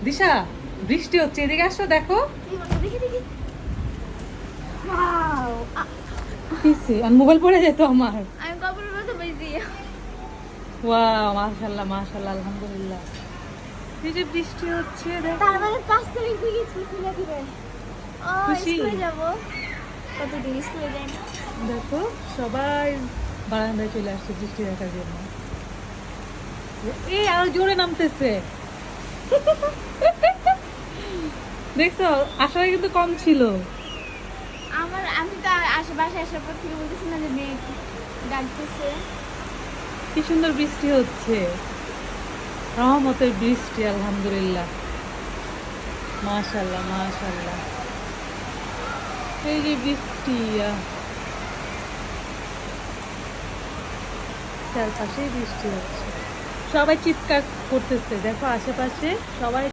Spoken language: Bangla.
দিশা বৃষ্টি হচ্ছে, এদিকে আসো দেখো। দেখি দেখি। ওয়াও, কিসে আর মোবাইল পড়ে যেত আমার। আমি কপালের মতো বেজি। ওয়াও, মাশাআল্লাহ মাশাআল্লাহ, আলহামদুলিল্লাহ। এই যে বৃষ্টি হচ্ছে দেখো। তার মানে 5 তারিখ থেকে স্কুল খুলে দিবে। ও খুশি? স্কুলে যাব। কতদিন স্কুলে যাই না। দেখো সবাই বারান্দায় চলে আসছে বৃষ্টি দেখার জন্য। এই আরো জোরে নামতেছে। দেখছো আসার কিন্তু কম ছিল। আমি তো আশেপাশে আসার পর থেকে বলতেছি না যে মেয়ে ডাকতেছে। কি সুন্দর বৃষ্টি হচ্ছে, রহমতের বৃষ্টি, আলহামদুলিল্লাহ, মাশাআল্লাহ মাশাআল্লাহ। এই যে বৃষ্টি, চারপাশে বৃষ্টি হচ্ছে, সবাই চিৎকার করতেছে দেখো আশেপাশে সবাই।